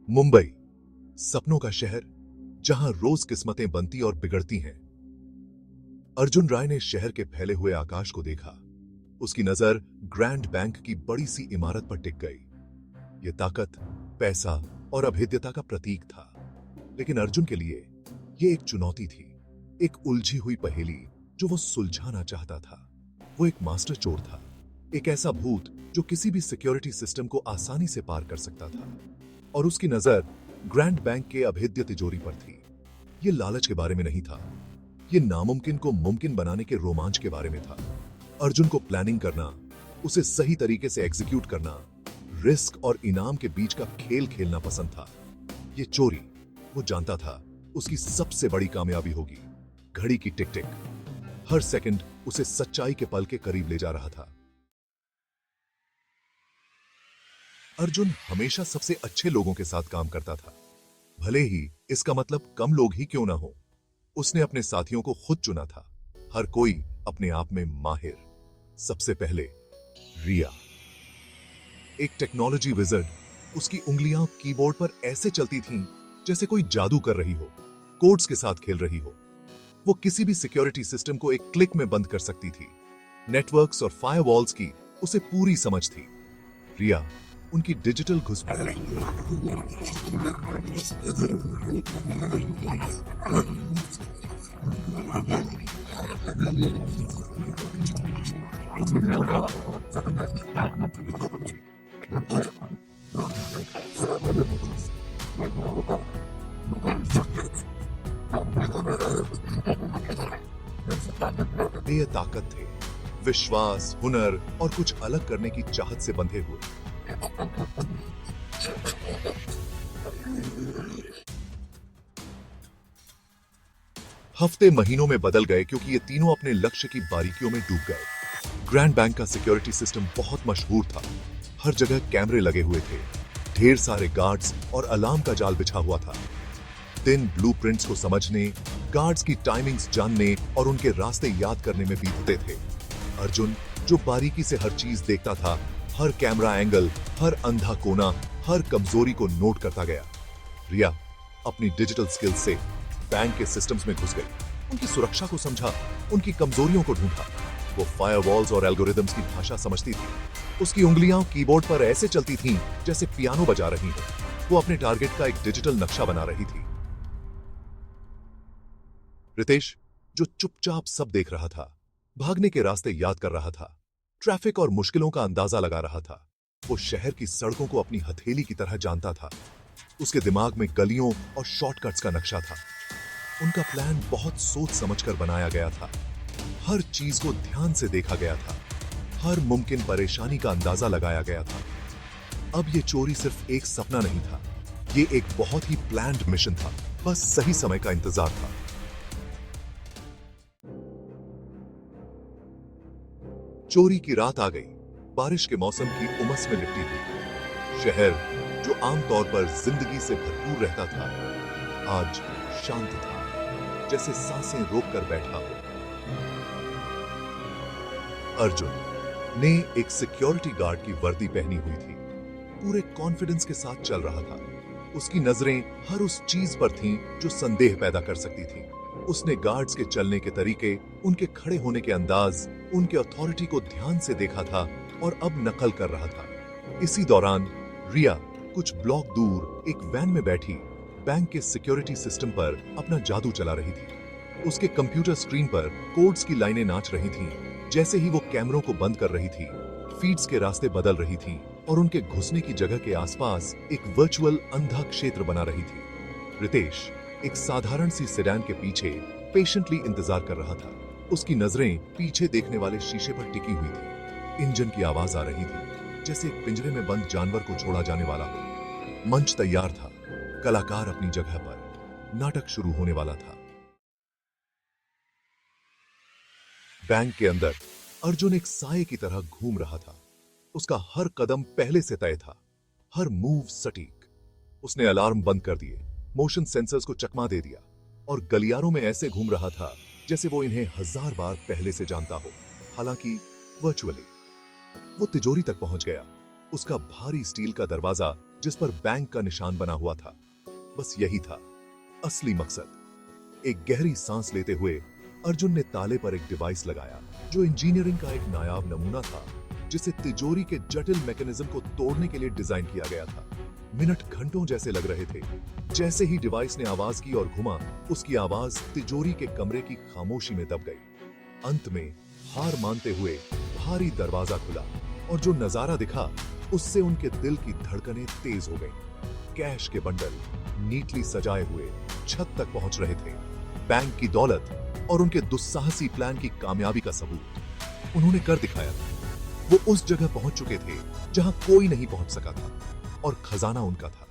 मुंबई, सपनों का शहर, जहां रोज किस्मतें बनती और बिगड़ती हैं। अर्जुन राय ने शहर के फैले हुए आकाश को देखा। उसकी नजर ग्रैंड बैंक की बड़ी सी इमारत पर टिक गई। यह ताकत, पैसा और अभेद्यता का प्रतीक था। लेकिन अर्जुन के लिए यह एक चुनौती थी, एक उलझी हुई पहेली जो वो सुलझाना चाहता था। वो एक मास्टर चोर था, एक ऐसा भूत जो किसी भी सिक्योरिटी सिस्टम को आसानी से पार कर सकता था। और उसकी नजर ग्रैंड बैंक के अभेद्य तिजोरी पर थी। ये लालच के बारे में नहीं था, ये नामुमकिन को मुमकिन बनाने के रोमांच के बारे में था। अर्जुन को प्लानिंग करना, उसे सही तरीके से एग्जीक्यूट करना, रिस्क और इनाम के बीच का खेल खेलना पसंद था। ये चोरी, वो जानता था, उसकी सबसे बड़ी कामयाबी होगी। घड़ी की टिक टिक, हर सेकंड उसे सच्चाई के पल के करीब ले जा रहा था। अर्जुन हमेशा सबसे अच्छे लोगों के साथ काम करता था, भले ही इसका मतलब कम लोग ही क्यों ना हो। उसने अपने साथियों को खुद चुना था, हर कोई अपने आप में माहिर। सबसे पहले रिया, एक टेक्नोलॉजी विजर्ड। उसकी उंगलियां कीबोर्ड पर ऐसे चलती थीं जैसे कोई जादू कर रही हो, कोड्स के साथ खेल रही हो। वो किसी भी सिक्योरिटी सिस्टम को एक क्लिक में बंद कर सकती थी। नेटवर्क्स और फायरवॉल्स की उसे पूरी समझ थी। रिया उनकी डिजिटल घुसपैठ, ये ताकत थे, विश्वास, हुनर और कुछ अलग करने की चाहत से बंधे हुए। हफ्ते महीनों में बदल गए क्योंकि ये तीनों अपने लक्ष्य की बारीकियों में डूब गए। ग्रैंड बैंक का सिक्योरिटी सिस्टम बहुत मशहूर था। हर जगह कैमरे लगे हुए थे, ढेर सारे गार्ड्स और अलार्म का जाल बिछा हुआ था। दिन ब्लूप्रिंट्स को समझने, गार्ड्स की टाइमिंग्स जानने और उनके रास्ते याद करने में बीतते थे। अर्जुन, जो बारीकी से हर चीज देखता था, हर कैमरा एंगल, हर अंधा कोना, हर कमजोरी को नोट करता गया। रिया अपनी डिजिटल स्किल्स से बैंक के सिस्टम्स में घुस गई, उनकी सुरक्षा को समझा, उनकी कमजोरियों को ढूंढा। वो फायरवॉल्स और एल्गोरिदम्स की भाषा समझती थी। उसकी उंगलियां कीबोर्ड पर ऐसे चलती थीं जैसे पियानो बजा रही हो। वो अपने टारगेट का एक डिजिटल नक्शा बना रही थी। रितेश, जो चुपचाप सब देख रहा था, भागने के रास्ते याद कर रहा था, ट्रैफिक और मुश्किलों का अंदाजा लगा रहा था। वो शहर की सड़कों को अपनी हथेली की तरह जानता था। उसके दिमाग में गलियों और शॉर्टकट्स का नक्शा था। उनका प्लान बहुत सोच समझकर बनाया गया था। हर चीज को ध्यान से देखा गया था, हर मुमकिन परेशानी का अंदाजा लगाया गया था। अब ये चोरी सिर्फ एक सपना नहीं था, ये एक बहुत ही प्लान्ड मिशन था। बस सही समय का इंतजार था। चोरी की रात आ गई, बारिश के मौसम की उमस में लिपटी हुई। शहर, जो आमतौर पर जिंदगी से भरपूर रहता था, आज शांत था, जैसे सांसें रोककर बैठा हो। अर्जुन ने एक सिक्योरिटी गार्ड की वर्दी पहनी हुई थी, पूरे कॉन्फिडेंस के साथ चल रहा था। उसकी नजरें हर उस चीज पर थीं जो संदेह पैदा कर सकती थी। उसने गार्ड्स के चलने के तरीके, उनके खड़े होने के अंदाज, उनके अथॉरिटी को ध्यान से देखा था और अब नकल कर रहा था। इसी दौरान रिया कुछ ब्लॉक दूर एक वैन में बैठी बैंक के सिक्योरिटी सिस्टम पर अपना जादू चला रही थी। उसके कंप्यूटर स्क्रीन पर कोड्स की लाइनें नाच रही थीं। जैसे ही वो कैमरों को बंद कर रही थी, फीड्स के रास्ते बदल रही थी और उनके घुसने की जगह के आसपास एक वर्चुअल अंधा क्षेत्र बना रही थी। रितेश एक साधारण सी सेडान के पीछे पेशेंटली इंतजार कर रहा था। उसकी नजरें पीछे देखने वाले शीशे पर टिकी हुई थी। इंजन की आवाज आ रही थी, जैसे एक पिंजरे में बंद जानवर को छोड़ा जाने वाला हो। मंच तैयार था, कलाकार अपनी जगह पर, नाटक शुरू होने वाला था। बैंक के अंदर अर्जुन एक साये की तरह घूम रहा था। उसका हर कदम पहले से तय था, हर मूव सटीक। उसने अलार्म बंद कर दिए, मोशन सेंसर्स को चकमा दे दिया और गलियारों में ऐसे घूम रहा था जैसे वो इन्हें 1000 बार पहले से जानता हो, हालांकि वर्चुअली। वो तिजोरी तक पहुंच गया। उसका भारी स्टील का दरवाजा जिस पर बैंक का निशान बना हुआ था। बस यही था असली मकसद। एक गहरी सांस लेते हुए अर्जुन ने ताले पर एक डिवाइस लगाया जो इंजीनियरिंग का एक नायाब नमूना था, जिसे तिजोरी के जटिल मैकेनिज्म को तोड़ने के लिए डिजाइन किया गया था। मिनट घंटों जैसे लग रहे थे। जैसे ही डिवाइस ने आवाज की और घुमा, उसकी आवाज तिजोरी के कमरे की खामोशी में दब गई। अंत में हार मानते हुए भारी दरवाजा खुला और जो नजारा दिखा उससे उनके दिल की धड़कनें तेज हो गईं। कैश के बंडल नीटली सजाए हुए छत तक पहुंच रहे थे। बैंक की दौलत और उनके दुस्साहसी प्लान की कामयाबी का सबूत उन्होंने कर दिखाया था। वो उस जगह पहुंच चुके थे जहां कोई नहीं पहुंच सका था और खजाना उनका था।